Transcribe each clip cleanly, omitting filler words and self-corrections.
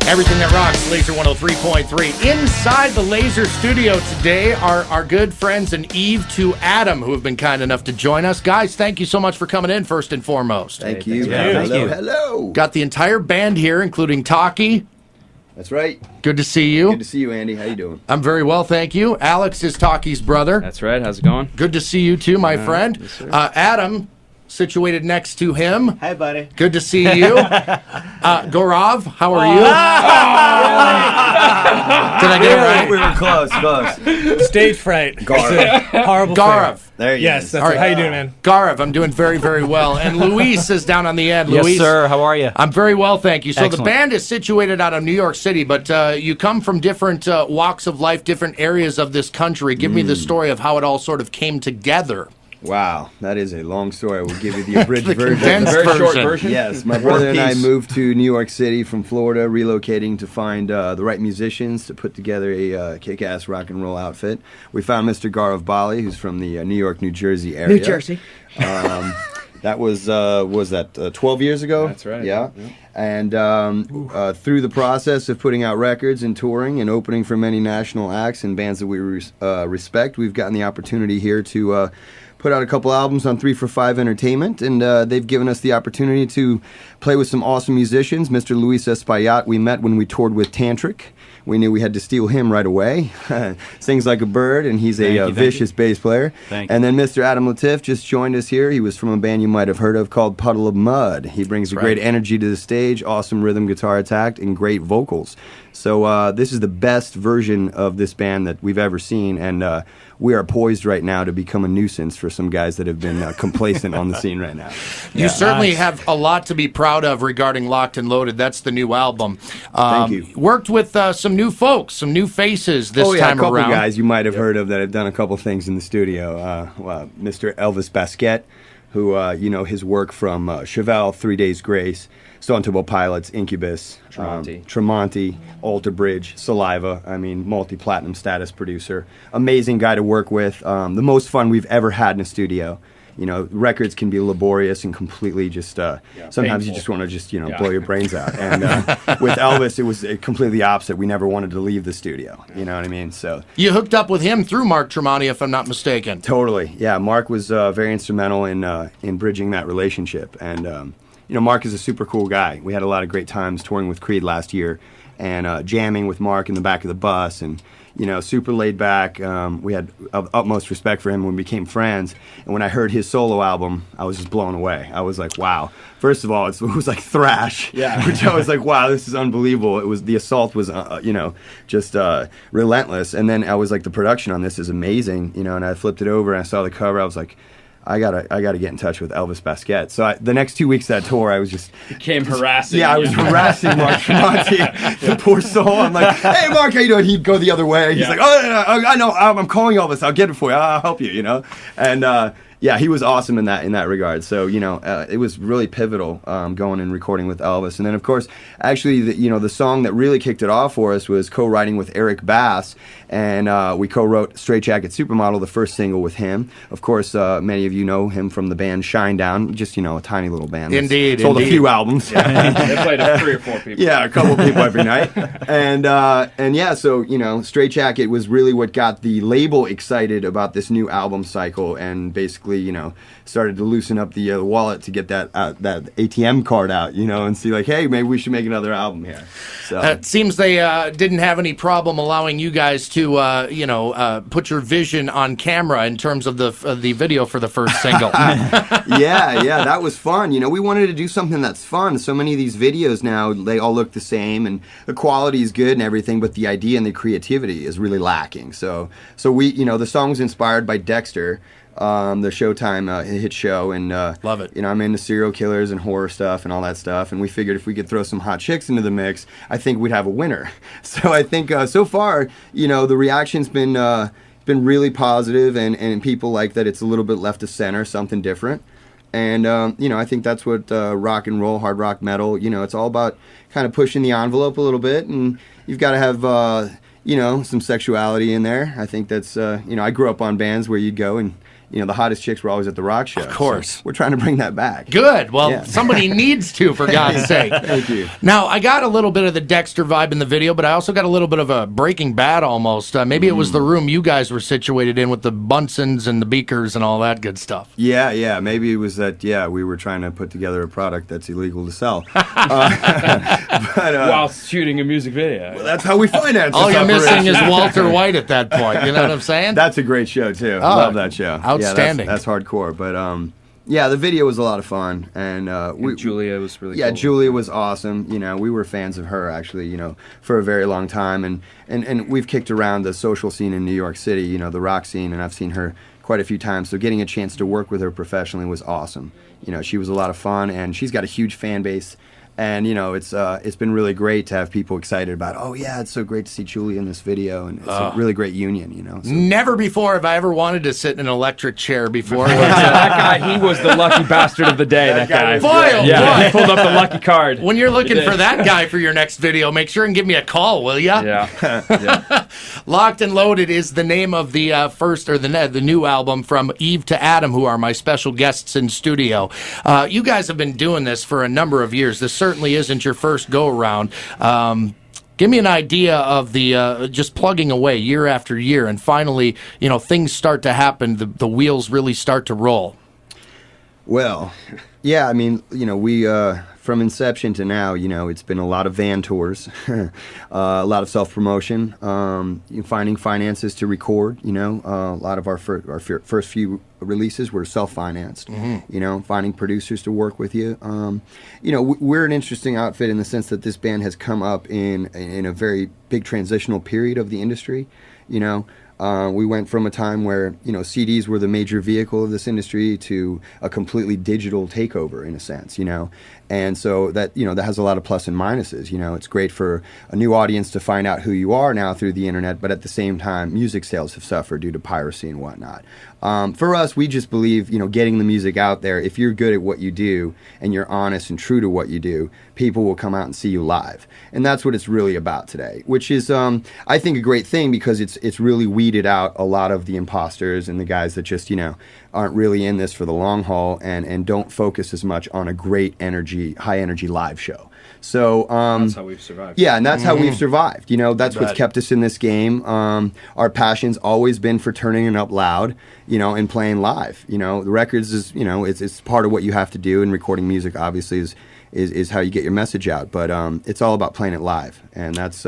Everything that rocks, Lazer 103.3. Inside the Lazer studio today are our good friends and Eve to Adam, who have been kind enough to join us. Guys, thank you so much for coming in, first and foremost. Thank you. Hello. Got the entire band here, including Taki. That's right. Good to see you. Good to see you, Andy. How you doing? I'm very well, thank you. Alex is Taki's brother. That's right. How's it going? Good to see you too, my friend. Yes, sir. Adam, situated next to him. Hey, buddy. Good to see you. Gaurav, how are you? Did I get it right? We were close. Stage fright. Gaurav. Horrible Gaurav. There you Yes, go. that's All right. right. How you doing, man? Gaurav, I'm doing very, very well. And Luis is down on the end. Yes, Luis, sir. How are you? I'm very well, thank you. So Excellent. the band is situated out of New York City, but you come from different walks of life, different areas of this country. Give me the story of how it all sort of came together. Wow, that is a long story. I will give you the abridged The version. condensed Very short version. version. Yes, my brother and I moved to New York City from Florida, relocating to find the right musicians to put together a kick-ass rock and roll outfit. We found Mr. Gaurav Bali, who's from the New York, New Jersey area. New Jersey. That was 12 years ago? That's right. Yeah. And through the process of putting out records and touring and opening for many national acts and bands that we respect, we've gotten the opportunity here to put out a couple albums on 3 for 5 Entertainment, and they've given us the opportunity to play with some awesome musicians. Mr. Luis Espaillat, we met when we toured with Tantric. We knew we had to steal him right away. Sings like a bird, and he's a vicious bass player. Thank you. And then Mr. Adam Latif just joined us here. He was from a band you might have heard of called Puddle of Mud. He brings a great energy to the stage, awesome rhythm guitar attack, and great vocals. So this is the best version of this band that we've ever seen, and we are poised right now to become a nuisance for some guys that have been complacent on the scene right now. You certainly have a lot to be proud of regarding Locked and Loaded. That's the new album. Thank you. Worked with some new folks, some new faces this time a couple around. guys you might have heard of that have done a couple things in the studio. Mr. Elvis Basquet, who, his work from Chevelle, 3 Days Grace, Stone Temple Pilots, Incubus, Tremonti, Alter Bridge, Saliva. I mean, multi-platinum status producer. Amazing guy to work with. The most fun we've ever had in a studio. You know, records can be laborious and completely just, sometimes painful. you just want to blow your brains out. And with Elvis, it was completely opposite. We never wanted to leave the studio. You know what I mean? So You hooked up with him through Mark Tremonti, if I'm not mistaken. totally. Yeah, Mark was very instrumental in bridging that relationship. And, Mark is a super cool guy. We had a lot of great times touring with Creed last year and jamming with Mark in the back of the bus and, super laid back. We had utmost respect for him when we became friends. And when I heard his solo album, I was just blown away. I was like, wow. First of all, it was like thrash, which I was like, wow, this is unbelievable. The assault was, just relentless. And then I was like, the production on this is amazing, and I flipped it over and I saw the cover. I was like, I gotta get in touch with Elvis Basquet. So the next 2 weeks of that tour, I was just Became harassing. I was harassing Mark Tremonti, the poor soul. I'm like, hey, Mark, how you doing? He'd go the other way. He's like, I know, I'm calling Elvis. I'll get it for you. I'll help you, And he was awesome in that regard. So, it was really pivotal going and recording with Elvis. And then, of course, actually, the song that really kicked it off for us was co-writing with Eric Bass. And we co-wrote Straight Jacket Supermodel, the first single, with him. Of course, many of you know him from the band Shinedown, just, a tiny little band. Indeed, Sold indeed. a few albums. They played 3 or 4 people. Yeah, a couple people every night. So, Straight Jacket was really what got the label excited about this new album cycle and basically, started to loosen up the wallet to get that ATM card out, and see like, hey, maybe we should make another album here. So It seems they didn't have any problem allowing you guys to, put your vision on camera in terms of the video for the first single. yeah, that was fun. We wanted to do something that's fun. So many of these videos now, they all look the same, and the quality is good and everything, but the idea and the creativity is really lacking. So we, the song was inspired by Dexter, the Showtime hit show, and Love it. I'm into serial killers and horror stuff and all that stuff, and we figured if we could throw some hot chicks into the mix, I think we'd have a winner. So I think so far, the reaction's been really positive, and people like that it's a little bit left of center, something different. And, I think that's what rock and roll, hard rock, metal, it's all about kind of pushing the envelope a little bit, and you've got to have, some sexuality in there. I think that's, I grew up on bands where you'd go and the hottest chicks were always at the rock show. Of course. So we're trying to bring that back. Good. Well, somebody needs to, for God's sake. Thank you. Now, I got a little bit of the Dexter vibe in the video, but I also got a little bit of a Breaking Bad almost. Maybe it was the room you guys were situated in with the Bunsons and the Beakers and all that good stuff. Yeah. Maybe it was that, we were trying to put together a product that's illegal to sell. While shooting a music video. Well, that's how we finance All this you're operation. missing is Walter White at that point. You know what I'm saying? That's a great show, too. Love that show. Outstanding. Yeah, that's hardcore. But, the video was a lot of fun. And, Julia was really cool. Yeah, Julia was awesome. We were fans of her, actually, for a very long time. And we've kicked around the social scene in New York City, the rock scene, and I've seen her quite a few times. So getting a chance to work with her professionally was awesome. She was a lot of fun, and she's got a huge fan base. And it's been really great to have people excited about. Oh yeah, it's so great to see Julie in this video, and it's a really great union. So. Never before have I ever wanted to sit in an electric chair before. That guy, he was the lucky bastard of the day. That guy. Boy, oh boy. He pulled up the lucky card. When you're looking for that guy for your next video, make sure and give me a call, will ya? Yeah. Locked and Loaded is the name of the the new album from Eve to Adam, who are my special guests in studio. You guys have been doing this for a number of years. This certainly isn't your first go-around. Give me an idea of the just plugging away year after year, and finally, things start to happen. The wheels really start to roll. Well, yeah, I mean, we from inception to now, it's been a lot of van tours, a lot of self-promotion, finding finances to record. A lot of our first few releases were self-financed. Finding producers to work with you. We're an interesting outfit in the sense that this band has come up in a very big transitional period of the industry. We went from a time where, CDs were the major vehicle of this industry to a completely digital takeover, in a sense, And so that, that has a lot of plus and minuses. It's great for a new audience to find out who you are now through the internet, but at the same time, music sales have suffered due to piracy and whatnot. For us, we just believe, getting the music out there, if you're good at what you do and you're honest and true to what you do, people will come out and see you live. And that's what it's really about today, which is, I think, a great thing because it's really weeded out a lot of the imposters and the guys that just, aren't really in this for the long haul and don't focus as much on a great high energy live show. So that's how we've survived. Yeah, and that's how we've survived. That's what's kept us in this game. Our passion's always been for turning it up loud, and playing live. The records is, it's part of what you have to do, and recording music obviously is how you get your message out. But it's all about playing it live, and that's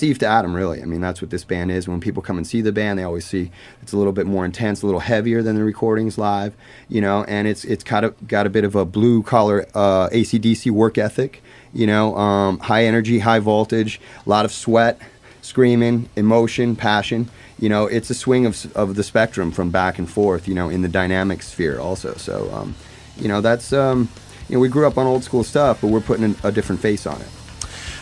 Eve to Adam, really. I mean, that's what this band is. When people come and see the band, they always see it's a little bit more intense, a little heavier than the recordings live, and it's got a bit of a blue collar AC/DC work ethic. High energy, high voltage, a lot of sweat, screaming, emotion, passion. It's a swing of the spectrum from back and forth, in the dynamic sphere also. So, that's, we grew up on old school stuff, but we're putting a different face on it.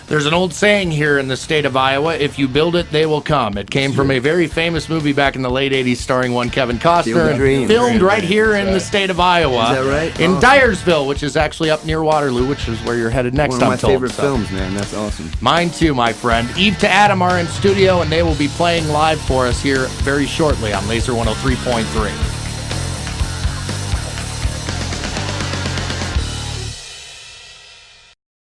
There's an old saying here in the state of Iowa, if you build it, they will come. It came from a very famous movie back in the late 80s starring one Kevin Costner, and filmed right here in the state of Iowa. Is that right? In Dyersville, which is actually up near Waterloo, which is where you're headed next. One of my favorite films, man. That's awesome. Mine too, my friend. Eve to Adam are in studio, and they will be playing live for us here very shortly on Lazer 103.3.